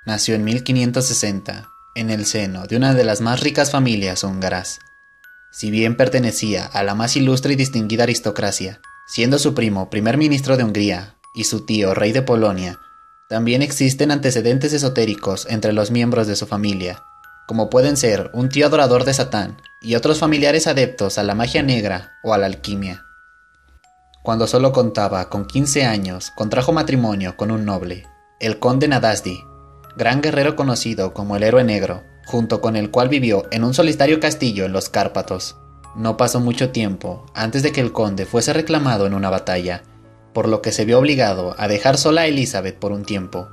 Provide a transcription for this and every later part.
nació en 1560, en el seno de una de las más ricas familias húngaras. Si bien pertenecía a la más ilustre y distinguida aristocracia, siendo su primo primer ministro de Hungría y su tío rey de Polonia, también existen antecedentes esotéricos entre los miembros de su familia, como pueden ser un tío adorador de Satán y otros familiares adeptos a la magia negra o a la alquimia. Cuando solo contaba con 15 años, contrajo matrimonio con un noble, el conde Nadasdi, gran guerrero conocido como el Héroe Negro, junto con el cual vivió en un solitario castillo en los Cárpatos. No pasó mucho tiempo antes de que el conde fuese reclamado en una batalla, por lo que se vio obligado a dejar sola a Elizabeth por un tiempo.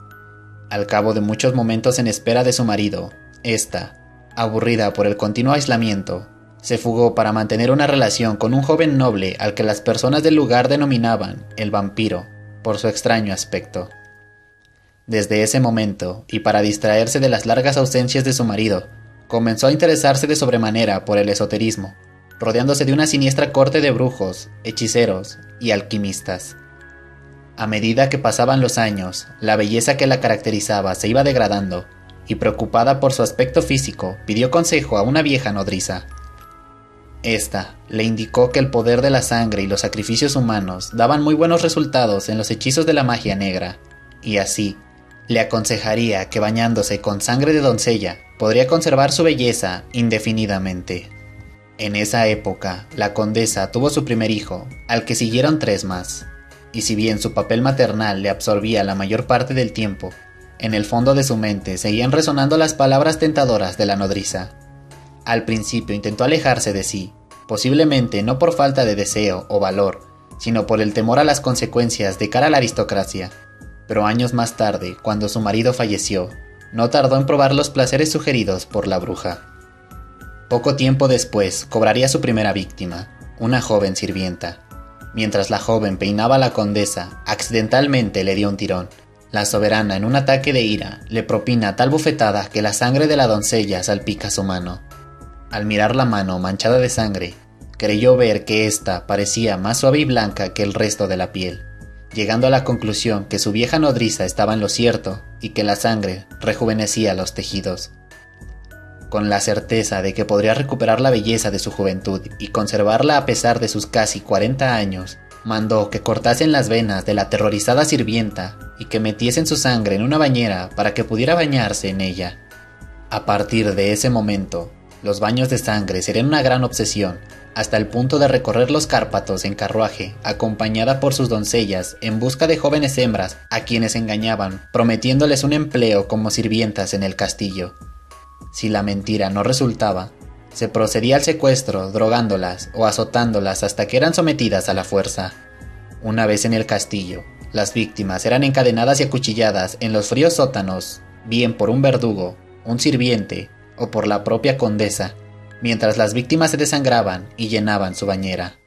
Al cabo de muchos momentos en espera de su marido, ésta, aburrida por el continuo aislamiento, se fugó para mantener una relación con un joven noble al que las personas del lugar denominaban el vampiro, por su extraño aspecto. Desde ese momento, y para distraerse de las largas ausencias de su marido, comenzó a interesarse de sobremanera por el esoterismo, rodeándose de una siniestra corte de brujos, hechiceros y alquimistas. A medida que pasaban los años, la belleza que la caracterizaba se iba degradando, y preocupada por su aspecto físico, pidió consejo a una vieja nodriza. Esta le indicó que el poder de la sangre y los sacrificios humanos daban muy buenos resultados en los hechizos de la magia negra, y así, le aconsejaría que bañándose con sangre de doncella podría conservar su belleza indefinidamente. En esa época, la condesa tuvo su primer hijo, al que siguieron 3 más, y si bien su papel maternal le absorbía la mayor parte del tiempo, en el fondo de su mente seguían resonando las palabras tentadoras de la nodriza. Al principio intentó alejarse de sí, posiblemente no por falta de deseo o valor, sino por el temor a las consecuencias de cara a la aristocracia. Pero años más tarde, cuando su marido falleció, no tardó en probar los placeres sugeridos por la bruja. Poco tiempo después, cobraría su primera víctima, una joven sirvienta. Mientras la joven peinaba a la condesa, accidentalmente le dio un tirón. La soberana, en un ataque de ira, le propina tal bufetada que la sangre de la doncella salpica su mano. Al mirar la mano manchada de sangre, creyó ver que ésta parecía más suave y blanca que el resto de la piel, llegando a la conclusión que su vieja nodriza estaba en lo cierto y que la sangre rejuvenecía los tejidos. Con la certeza de que podría recuperar la belleza de su juventud y conservarla a pesar de sus casi 40 años, mandó que cortasen las venas de la aterrorizada sirvienta y que metiesen su sangre en una bañera para que pudiera bañarse en ella. A partir de ese momento, los baños de sangre serían una gran obsesión, hasta el punto de recorrer los Cárpatos en carruaje, acompañada por sus doncellas en busca de jóvenes hembras a quienes engañaban, prometiéndoles un empleo como sirvientas en el castillo. Si la mentira no resultaba, se procedía al secuestro, drogándolas o azotándolas hasta que eran sometidas a la fuerza. Una vez en el castillo, las víctimas eran encadenadas y acuchilladas en los fríos sótanos, bien por un verdugo, un sirviente o por la propia condesa, mientras las víctimas se desangraban y llenaban su bañera.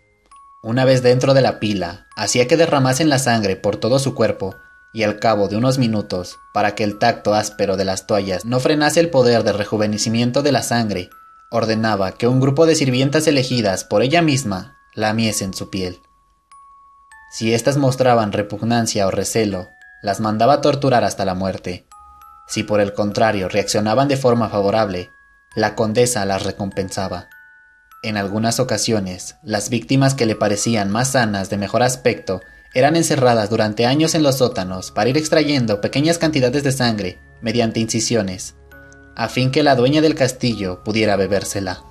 Una vez dentro de la pila, hacía que derramasen la sangre por todo su cuerpo, y al cabo de unos minutos, para que el tacto áspero de las toallas no frenase el poder de rejuvenecimiento de la sangre, ordenaba que un grupo de sirvientas elegidas por ella misma lamiesen su piel. Si éstas mostraban repugnancia o recelo, las mandaba torturar hasta la muerte. Si por el contrario reaccionaban de forma favorable, la condesa las recompensaba. En algunas ocasiones, las víctimas que le parecían más sanas, de mejor aspecto, eran encerradas durante años en los sótanos para ir extrayendo pequeñas cantidades de sangre mediante incisiones, a fin que la dueña del castillo pudiera bebérsela.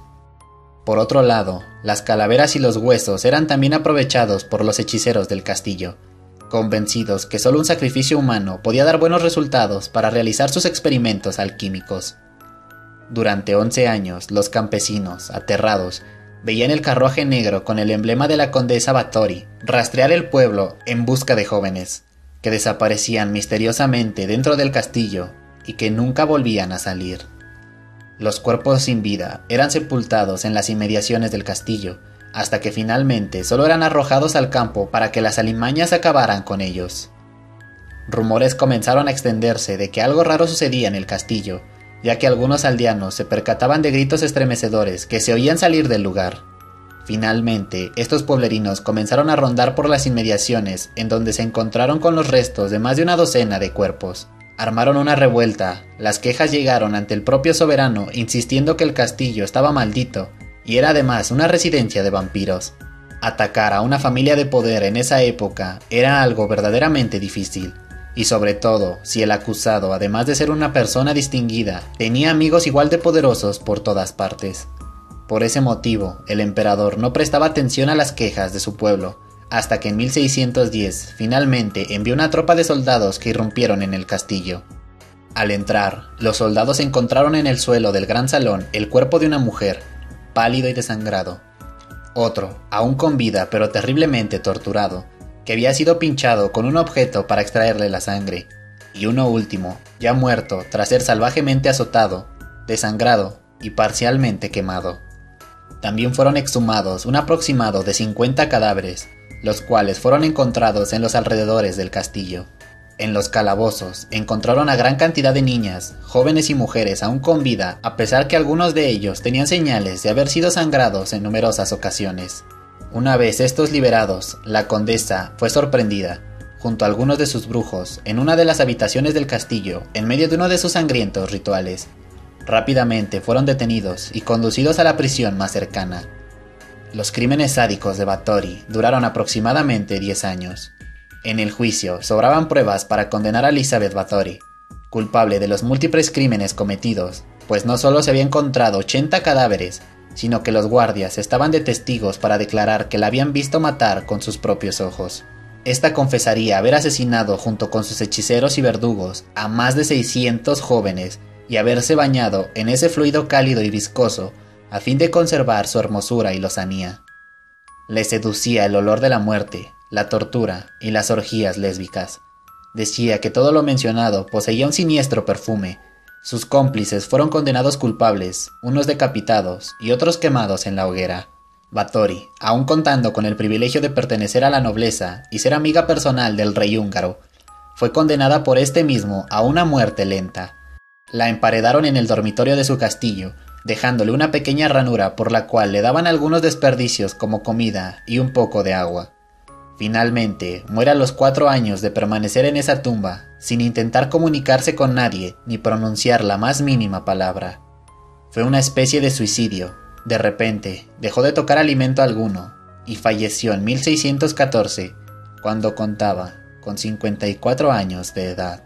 Por otro lado, las calaveras y los huesos eran también aprovechados por los hechiceros del castillo, convencidos que solo un sacrificio humano podía dar buenos resultados para realizar sus experimentos alquímicos. Durante 11 años, los campesinos, aterrados, veían el carruaje negro con el emblema de la condesa Báthory rastrear el pueblo en busca de jóvenes, que desaparecían misteriosamente dentro del castillo y que nunca volvían a salir. Los cuerpos sin vida eran sepultados en las inmediaciones del castillo, hasta que finalmente solo eran arrojados al campo para que las alimañas acabaran con ellos. Rumores comenzaron a extenderse de que algo raro sucedía en el castillo, ya que algunos aldeanos se percataban de gritos estremecedores que se oían salir del lugar. Finalmente, estos pueblerinos comenzaron a rondar por las inmediaciones, en donde se encontraron con los restos de más de una docena de cuerpos. Armaron una revuelta, las quejas llegaron ante el propio soberano insistiendo que el castillo estaba maldito y era además una residencia de vampiros. Atacar a una familia de poder en esa época era algo verdaderamente difícil, y sobre todo si el acusado, además de ser una persona distinguida, tenía amigos igual de poderosos por todas partes. Por ese motivo, el emperador no prestaba atención a las quejas de su pueblo, hasta que en 1610 finalmente envió una tropa de soldados que irrumpieron en el castillo. Al entrar, los soldados encontraron en el suelo del gran salón el cuerpo de una mujer, pálido y desangrado. Otro, aún con vida pero terriblemente torturado, que había sido pinchado con un objeto para extraerle la sangre. Y uno último, ya muerto tras ser salvajemente azotado, desangrado y parcialmente quemado. También fueron exhumados un aproximado de 50 cadáveres, los cuales fueron encontrados en los alrededores del castillo. En los calabozos encontraron a gran cantidad de niñas, jóvenes y mujeres aún con vida, a pesar que algunos de ellos tenían señales de haber sido sangrados en numerosas ocasiones. Una vez estos liberados, la condesa fue sorprendida, junto a algunos de sus brujos, en una de las habitaciones del castillo, en medio de uno de sus sangrientos rituales. Rápidamente fueron detenidos y conducidos a la prisión más cercana. Los crímenes sádicos de Báthory duraron aproximadamente 10 años. En el juicio sobraban pruebas para condenar a Elizabeth Báthory, culpable de los múltiples crímenes cometidos, pues no solo se había encontrado 80 cadáveres, sino que los guardias estaban de testigos para declarar que la habían visto matar con sus propios ojos. Esta confesaría haber asesinado junto con sus hechiceros y verdugos a más de 600 jóvenes y haberse bañado en ese fluido cálido y viscoso a fin de conservar su hermosura y lozanía. Le seducía el olor de la muerte, la tortura y las orgías lésbicas. Decía que todo lo mencionado poseía un siniestro perfume. Sus cómplices fueron condenados culpables, unos decapitados y otros quemados en la hoguera. Báthory, aun contando con el privilegio de pertenecer a la nobleza y ser amiga personal del rey húngaro, fue condenada por este mismo a una muerte lenta. La emparedaron en el dormitorio de su castillo, dejándole una pequeña ranura por la cual le daban algunos desperdicios como comida y un poco de agua. Finalmente, muere a los 4 años de permanecer en esa tumba, sin intentar comunicarse con nadie ni pronunciar la más mínima palabra. Fue una especie de suicidio. De repente, dejó de tocar alimento alguno, y falleció en 1614, cuando contaba con 54 años de edad.